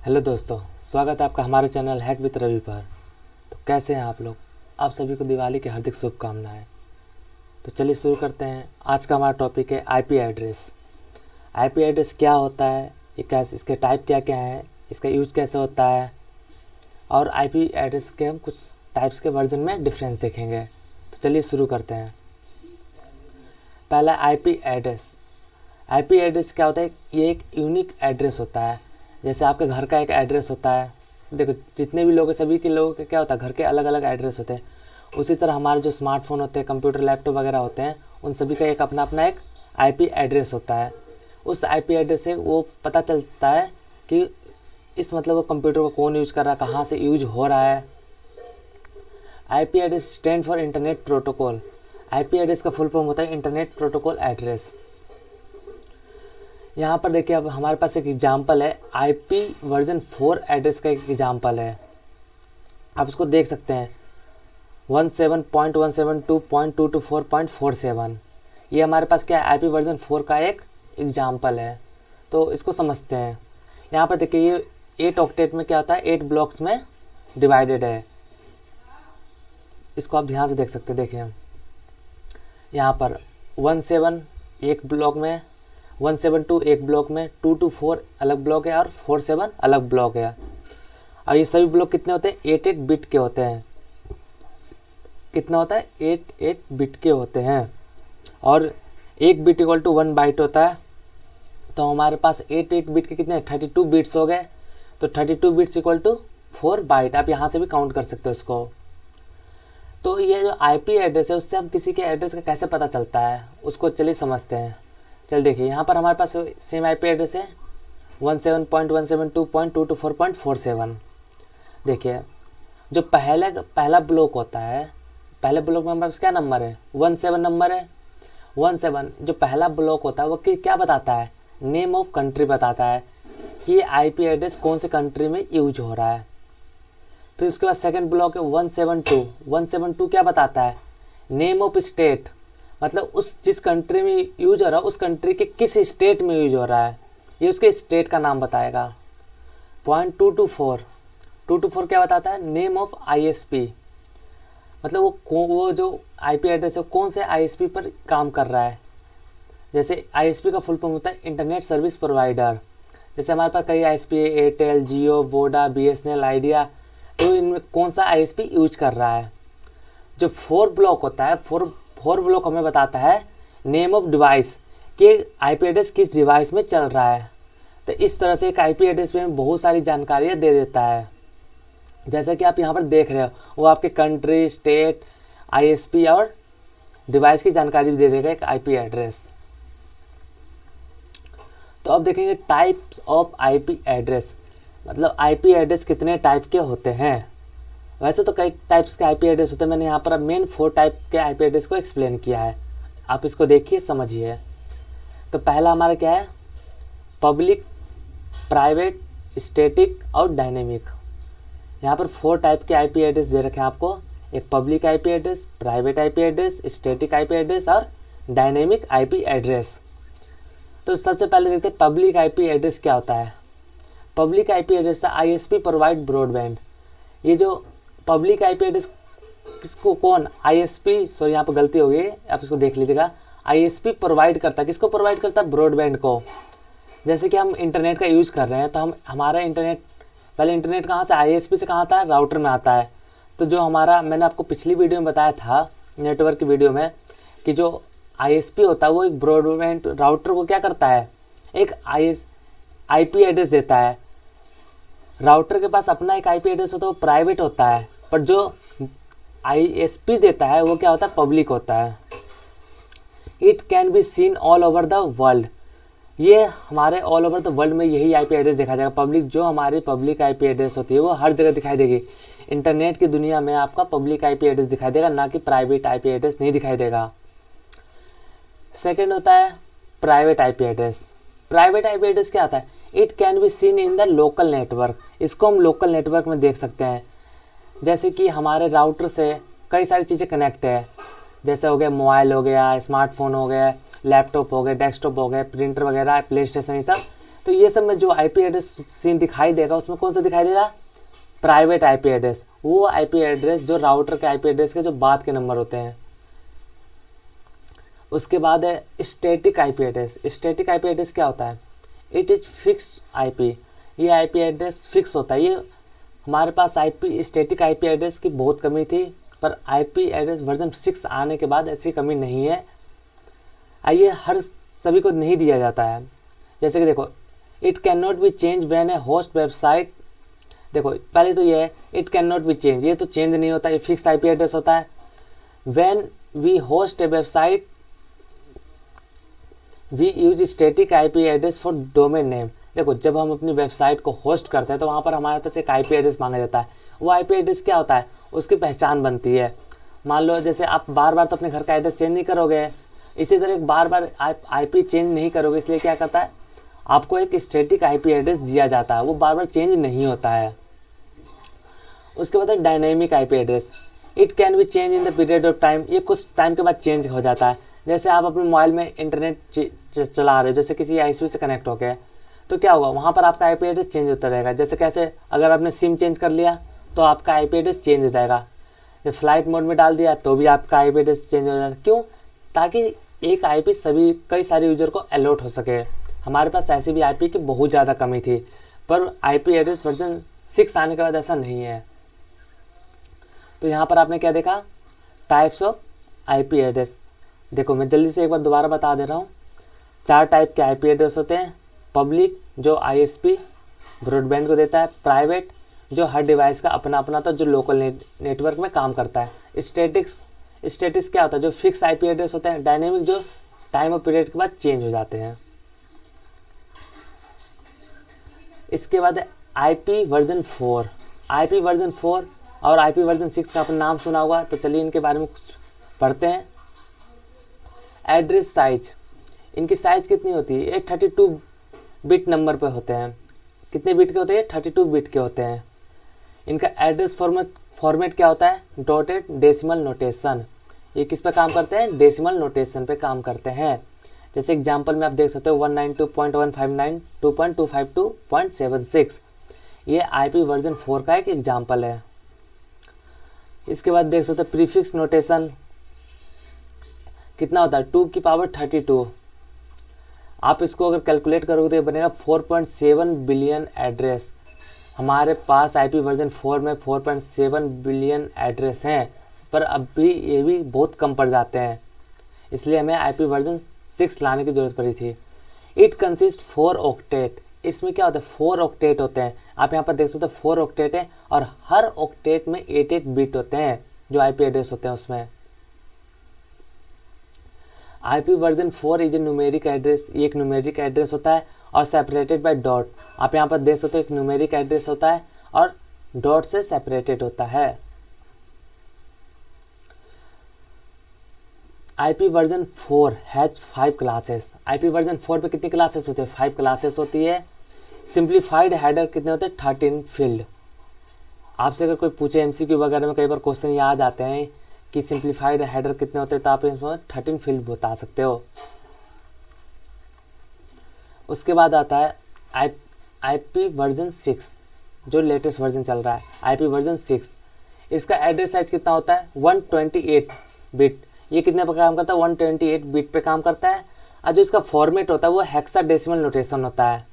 Hello दोस्तों, स्वागत है आपका हमारे चैनल हैक विद रवि पर। तो कैसे हैं आप लोग? आप सभी को दिवाली की हार्दिक शुभकामनाएं। तो चलिए शुरू करते हैं। आज का हमारा टॉपिक है आईपी एड्रेस। आईपी एड्रेस क्या होता है, ये कैसे, इसके टाइप क्या क्या है, इसका यूज कैसे होता है, और आईपी एड्रेस के हम कुछ टाइप्स के वर्जन में डिफरेंस देखेंगे। तो चलिए शुरू करते हैं। पहला आईपी एड्रेस। आईपी एड्रेस क्या होता है? ये एक यूनिक एड्रेस होता है। जैसे आपके घर का एक एड्रेस होता है, देखो जितने भी लोग हैं सभी के लोगों के क्या होता है, घर के अलग अलग एड्रेस होते हैं। उसी तरह हमारे जो स्मार्टफोन होते हैं, कंप्यूटर, लैपटॉप वगैरह होते हैं, उन सभी का एक अपना अपना एक आईपी एड्रेस होता है। उस आईपी एड्रेस से वो पता चलता है कि इस मतलब वो कंप्यूटर को कौन यूज कर रहा है, कहाँ से यूज हो रहा है। IP address stand for internet protocol. IP address का फुल फॉर्म होता है इंटरनेट प्रोटोकॉल एड्रेस। यहाँ पर देखिए, अब हमारे पास एक एग्जाम्पल है, आईपी वर्जन 4 एड्रेस का एक एग्जाम्पल है। आप इसको देख सकते हैं 17.172.224.47। ये हमारे पास क्या है, आईपी वर्जन 4 का एक एग्जाम्पल है। तो इसको समझते हैं। यहाँ पर देखिए, ये 8 ऑक्टेट में क्या होता है, 8 ब्लॉक्स में डिवाइडेड है। इसको आप ध्यान से देख सकते हैं। देखिए यहाँ पर 17 एक ब्लॉक में, 172 एक ब्लॉक में, 224 अलग ब्लॉक है और 47 अलग ब्लॉक है। और ये सभी ब्लॉक कितने होते हैं? 8 बिट के होते हैं। कितना होता है? 8 बिट के होते हैं। और एक बिट इक्वल टू 1 बाइट होता है। तो हमारे पास 8 बिट के कितने 32 बिट्स हो गए। तो 32 बिट्स इक्वल टू 4 बाइट। आप यहाँ से भी काउंट कर सकते हो इसको। तो ये जो आईपी एड्रेस है, उससे हम किसी के एड्रेस का कैसे पता चलता है, उसको चलिए समझते हैं। चल देखिए, यहाँ पर हमारे पास सेम आईपी एड्रेस है 17.172.224.47। देखिए, जो पहला ब्लॉक होता है, पहले ब्लॉक में हमारे पास क्या नंबर है? 17 नंबर है। 17 जो पहला ब्लॉक होता है वो क्या बताता है? नेम ऑफ कंट्री बताता है कि ये आईपी एड्रेस कौन से कंट्री में यूज हो रहा है। फिर उसके बाद सेकंड ब्लॉक है 172। 172 क्या बताता है? नेम ऑफ स्टेट, मतलब उस जिस कंट्री में यूज हो रहा है उस कंट्री के किस स्टेट में यूज हो रहा है, ये उसके स्टेट का नाम बताएगा। पॉइंट 224 क्या बताता है? नेम ऑफ आईएसपी, मतलब वो जो आईपी एड्रेस है कौन से आईएसपी पर काम कर रहा है। जैसे आईएसपी का फुल फॉर्म होता है इंटरनेट सर्विस प्रोवाइडर। जैसे हमारे पास कई आईएसपी है, एयरटेल, जियो, वोडा, बीएसएनएल, आइडिया। तो इनमें कौन सा आईएसपी यूज कर रहा है। जो 4 ब्लॉक होता है, 4 ब्लॉक हमें बताता है नेम ऑफ डिवाइस, कि आईपी एड्रेस किस डिवाइस में चल रहा है। तो इस तरह से एक आईपी एड्रेस में बहुत सारी जानकारियाँ दे देता है। जैसा कि आप यहाँ पर देख रहे हो, वो आपके कंट्री, स्टेट, आईएसपी और डिवाइस की जानकारी भी दे देगा एक आईपी एड्रेस। तो अब देखेंगे टाइप्स ऑफ आईपी एड्रेस, मतलब आईपी एड्रेस कितने टाइप के होते हैं। वैसे तो कई टाइप्स के आईपी एड्रेस होते हैं, मैंने यहाँ पर मेन 4 टाइप के आईपी एड्रेस को एक्सप्लेन किया है। आप इसको देखिए, समझिए। तो पहला हमारा क्या है? पब्लिक, प्राइवेट, स्टैटिक और डायनेमिक। यहाँ पर 4 टाइप के आईपी एड्रेस दे रखे हैं आपको। एक public IP address, private IP address, static IP address और डायनेमिक आईपी एड्रेस। तो सबसे पहले देखते हैं पब्लिक आईपी एड्रेस क्या होता है। Public IP address ISP provide broadband. ये जो पब्लिक आईपी एड्रेस किसको, कौन? आईएसपी, सॉरी यहाँ पर गलती हो गई, आप इसको देख लीजिएगा। आईएसपी प्रोवाइड करता है, किसको प्रोवाइड करता है? ब्रॉडबैंड को। जैसे कि हम इंटरनेट का यूज़ कर रहे हैं, तो हमारा इंटरनेट, पहले इंटरनेट कहाँ से? आईएसपी से कहाँ आता है? राउटर में आता है। तो जो हमारा, मैंने आपको पिछली वीडियो में बताया था, नेटवर्क की वीडियो में, कि जो आईएसपी होता है वो एक ब्रॉडबैंड राउटर को क्या करता है? एक आईपी एड्रेस देता है। राउटर के पास अपना एक आईपी एड्रेस होता है, वो प्राइवेट होता है, पर जो आईएसपी देता है वो क्या होता है? पब्लिक होता है। It can be seen all over the world. ये हमारे ऑल ओवर द वर्ल्ड में यही आईपी एड्रेस देखा जाएगा। पब्लिक, जो हमारी पब्लिक आईपी एड्रेस होती है वो हर जगह दिखाई देगी। इंटरनेट की दुनिया में आपका पब्लिक आईपी एड्रेस दिखाई देगा, ना कि प्राइवेट आईपी एड्रेस नहीं दिखाई देगा। सेकेंड होता है private IP address. Private IP address क्या आता है? It can be seen in the local network. इसको हम लोकल नेटवर्क में देख सकते हैं। जैसे कि हमारे राउटर से कई सारी चीज़ें कनेक्ट है, जैसे हो गया मोबाइल, हो गया स्मार्टफोन, हो गया लैपटॉप, हो गया डेस्कटॉप, हो गया प्रिंटर वगैरह, प्ले स्टेशन, ये सब तो ये सब में जो आईपी एड्रेस सीन दिखाई देगा उसमें कौन सा दिखाई देगा, प्राइवेट आईपी एड्रेस, वो आईपी एड्रेस जो राउटर के आईपी एड्रेस के जो बाद के नंबर होते हैं। उसके बाद है static IP address. Static IP address क्या होता है, इट इज फिक्स आईपी, ये आईपी एड्रेस फिक्स होता है। ये हमारे पास आईपी स्टैटिक आईपी एड्रेस की बहुत कमी थी, पर आईपी एड्रेस वर्जन 6 आने के बाद ऐसी कमी नहीं है। आइए हर सभी को नहीं दिया जाता है। जैसे कि देखो, it can not be change when A host website, देखो पहले तो ये है it can not be change, ये तो चेंज नहीं होता, ये फिक्स आईपी एड्रेस होता है। When we host a website we use static IP address for domain name, देखो जब हम अपनी वेबसाइट को होस्ट करते हैं तो वहाँ पर हमारे पास एक आईपी एड्रेस मांगा जाता है। वो आईपी एड्रेस क्या होता है, उसकी पहचान बनती है। मान लो जैसे आप बार बार तो अपने घर का एड्रेस चेंज नहीं करोगे, इसी तरह बार बार आईपी चेंज नहीं करोगे, इसलिए क्या करता है, आपको एक स्टैटिक आईपी एड्रेस दिया जाता है, वो बार बार चेंज नहीं होता है। उसके बाद है dynamic IP address, it can be change in the period of time, ये कुछ टाइम के बाद चेंज हो जाता है। जैसे आप अपने मोबाइल में इंटरनेट चला रहे हो, जैसे किसी आईएसपी से कनेक्ट हो गए, तो क्या होगा, वहाँ पर आपका आईपी एड्रेस चेंज होता रहेगा। जैसे कैसे, अगर आपने सिम चेंज कर लिया तो आपका आईपी एड्रेस चेंज हो जाएगा, जब फ्लाइट मोड में डाल दिया तो भी आपका आईपी एड्रेस चेंज हो जाएगा। क्यों, ताकि एक आईपी सभी कई सारे यूजर को अलॉट हो सके। हमारे पास ऐसी भी आईपी की बहुत ज़्यादा कमी थी, पर आईपी एड्रेस वर्जन 6 आने के बाद ऐसा नहीं है। तो यहाँ पर आपने क्या देखा, टाइप्स ऑफ आईपी एड्रेस। देखो मैं जल्दी से एक बार दोबारा बता दे रहा हूँ। 4 टाइप के आईपी एड्रेस होते हैं, पब्लिक जो आईएसपी ब्रॉडबैंड को देता है, प्राइवेट जो हर डिवाइस का अपना अपना था जो लोकल नेटवर्क में काम करता है, स्टैटिक्स क्या होता है, जो फिक्स आईपी एड्रेस होते हैं, डायनेमिक जो टाइम और पीरियड के बाद चेंज हो जाते हैं। इसके बाद है आईपी वर्जन 4। आईपी वर्जन 4 और आईपी वर्जन 6 का आपने नाम सुना होगा, तो चलिए इनके बारे में कुछ पढ़ते हैं। एड्रेस साइज, इनकी साइज कितनी होती है, ये 32 बिट नंबर पे होते हैं। कितने बिट के होते हैं, 32 बिट के होते हैं। इनका एड्रेस फॉर्मेट क्या होता है, डॉटेड डेसिमल नोटेशन। ये किस पे काम करते हैं, डेसिमल नोटेशन पे काम करते हैं। जैसे एग्जांपल में आप देख सकते हो 192.159.2.252.76, ये आईपी वर्जन 4 का एक एग्जांपल है। इसके बाद देख सकते हो प्रीफिक्स नोटेशन कितना होता है, 2 की पावर 32। आप इसको अगर कैलकुलेट करोगे तो ये बनेगा 4.7 बिलियन एड्रेस। हमारे पास आईपी वर्जन 4 में 4.7 बिलियन एड्रेस हैं, पर अब भी ये भी बहुत कम पड़ जाते हैं, इसलिए हमें आईपी वर्जन 6 लाने की ज़रूरत पड़ी थी। इट कंसिस्ट 4 ऑक्टेट, इसमें क्या होता है, 4 ऑक्टेट होते हैं। आप यहाँ पर देख सकते हो 4 ऑक्टेट है, और हर ऑक्टेट में 8 बिट होते हैं जो आईपी एड्रेस होते हैं उसमें। IP version 4 is a numeric address, ये एक न्यूमेरिक एड्रेस होता है और सेपरेटेड बाय डॉट। आप यहाँ पर देख सकते हो एक न्यूमेरिक एड्रेस होता है और डॉट से सेपरेटेड होता है। IP version 4 has 5 classes. IP version 4 पे कितनी क्लासेस होती है, 5 क्लासेस होती है। सिंप्लीफाइड हेडर कितने होते हैं, 13 फील्ड। आपसे अगर कोई पूछे एमसीक्यू वगैरह में कई बार क्वेश्चन याद आते हैं कि सिंप्लीफाइड हेडर कितने होते हैं, तो आप इसमें 13 फील्ड बता सकते हो। उसके बाद आता है आईपी वर्जन 6, जो लेटेस्ट वर्जन चल रहा है, आईपी वर्जन 6। इसका एड्रेस साइज कितना होता है, 128 बिट। ये कितने पर काम करता है, 128 बिट पे काम करता है। और जो इसका फॉर्मेट होता है वो हेक्साडेसिमल नोटेशन होता है।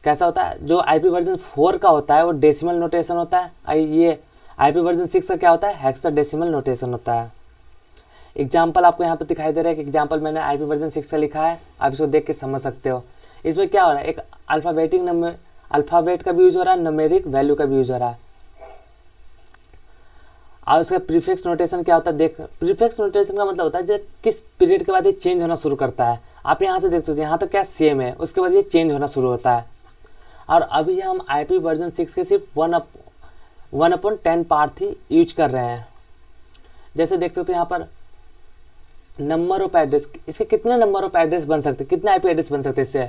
कैसा होता है, जो आईपी वर्जन 4 का होता है वो डेसिमल नोटेशन होता है, ये आईपी वर्जन 6 का क्या होता है, हेक्साडेसिमल नोटेशन होता है। एग्जाम्पल आपको यहाँ पर दिखाई दे रहा है कि एग्जाम्पल मैंने आईपी वर्जन 6 का लिखा है, आप इसको देख के समझ सकते हो। इसमें क्या हो रहा है, एक अल्फ़ाबेटिक नंबर, अल्फ़ाबेट का भी यूज हो रहा है, न्यूमेरिक वैल्यू का भी यूज हो रहा है। और उसका प्रीफिक्स नोटेशन क्या होता है, देख प्रीफिक्स नोटेशन का मतलब होता है जो किस पीरियड के बाद ये चेंज होना शुरू करता है। आप यहाँ से देख सकते हो, यहाँ तो क्या सेम है, उसके बाद ये चेंज होना शुरू होता है। और अभी हम आईपी वर्जन 6 के सिर्फ 1/10 पार्ट ही यूज कर रहे हैं। जैसे देख सकते हो यहाँ पर नंबर ऑफ एड्रेस, इसके कितने नंबर ऑफ एड्रेस बन सकते, कितने आईपी एड्रेस बन सकते इससे,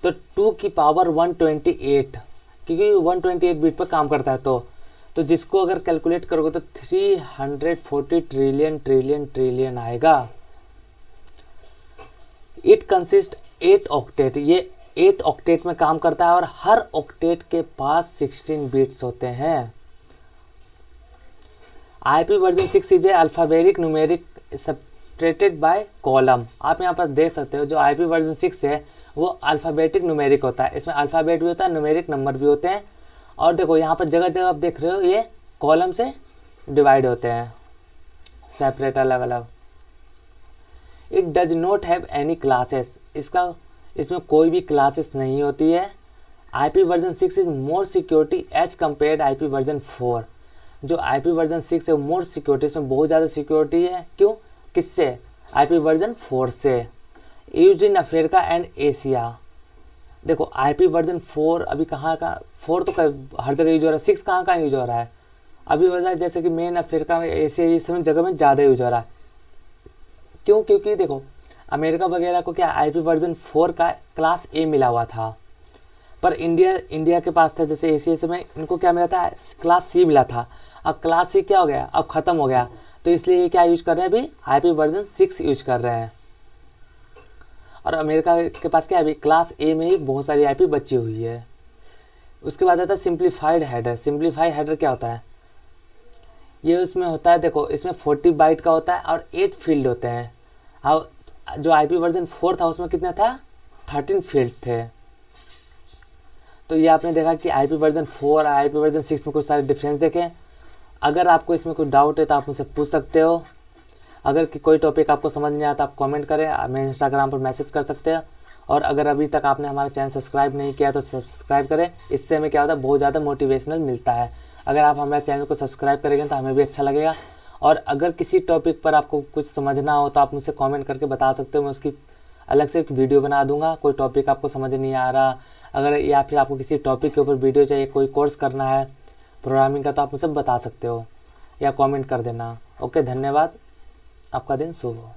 तो 2 की पावर 128, क्योंकि 128 बिट पर काम करता है। तो जिसको अगर कैलकुलेट करोगे तो 340 ट्रिलियन आएगा। इट कंसिस्ट 8 ऑक्टेट, ये 8 ऑक्टेट में काम करता है और हर ऑक्टेट के पास 16 बिट्स होते हैं। IP version 6 is a alphabetic numeric separated by column. आप यहाँ पर देख सकते हो जो आईपी वर्जन 6 है वो अल्फ़ाबेटिक न्यूमेरिक होता है, इसमें अल्फ़ाबेट भी होता है, न्यूमेरिक नंबर भी होते हैं। और देखो यहाँ पर जगह जगह आप देख रहे हो ये कॉलम से डिवाइड होते हैं, सेपरेट अलग अलग। It does not have any classes, इसमें कोई भी क्लासेस नहीं होती है। IP version 6 is more security as compared IP version 4। जो आईपी वर्जन 6 है मोर सिक्योरिटी, इसमें बहुत ज़्यादा सिक्योरिटी है। क्यों? किससे? आईपी वर्जन 4 से। Use in Africa and Asia. देखो आईपी वर्जन 4 अभी कहाँ का, 4 तो हर जगह यूज हो रहा है, 6 कहाँ कहाँ यूज हो रहा है अभी हो रहा है, जैसे कि मेन अफ्रीका में, एशिया, इस समय जगह में ज़्यादा यूज हो रहा है। क्यों? क्योंकि देखो अमेरिका वगैरह को क्या आईपी वर्जन 4 का क्लास ए मिला हुआ था, पर इंडिया के पास था, जैसे एशिया में इनको क्या मिला था, क्लास सी मिला था। अब क्लास सी क्या हो गया, अब ख़त्म हो गया, तो इसलिए ये क्या यूज कर रहे हैं अभी, आईपी वर्जन 6 यूज कर रहे हैं। और अमेरिका के पास क्या है अभी, क्लास ए में ही बहुत सारी आईपी बची हुई है। उसके बाद आता है सिंप्लीफाइड हेडर। सिंप्लीफाइड हेडर क्या होता है, ये उसमें होता है, देखो इसमें 40 बाइट का होता है और 8 फील्ड होते हैं। अब जो आईपी वर्जन 4 था उसमें कितना था, 13 फील्ड थे। तो ये आपने देखा कि आईपी वर्जन 4 और आईपी वर्जन 6 में कुछ सारे डिफरेंस देखें। अगर आपको इसमें कोई डाउट है तो आप मुझसे पूछ सकते हो। अगर कोई टॉपिक आपको समझ नहीं आता आप कमेंट करें, हमें इंस्टाग्राम पर मैसेज कर सकते हैं। और अगर अभी तक आपने हमारा चैनल सब्सक्राइब नहीं किया तो सब्सक्राइब करें, इससे हमें क्या होता है, बहुत ज़्यादा मोटिवेशनल मिलता है। अगर आप हमारे चैनल को सब्सक्राइब करेंगे तो हमें भी अच्छा लगेगा। और अगर किसी टॉपिक पर आपको कुछ समझना हो तो आप मुझसे कमेंट करके बता सकते हो, मैं उसकी अलग से एक वीडियो बना दूंगा। कोई टॉपिक आपको समझ नहीं आ रहा अगर, या फिर आपको किसी टॉपिक के ऊपर वीडियो चाहिए, कोई कोर्स करना है प्रोग्रामिंग का, तो आप मुझसे बता सकते हो या कमेंट कर देना। ओके, धन्यवाद, आपका दिन शुभ हो।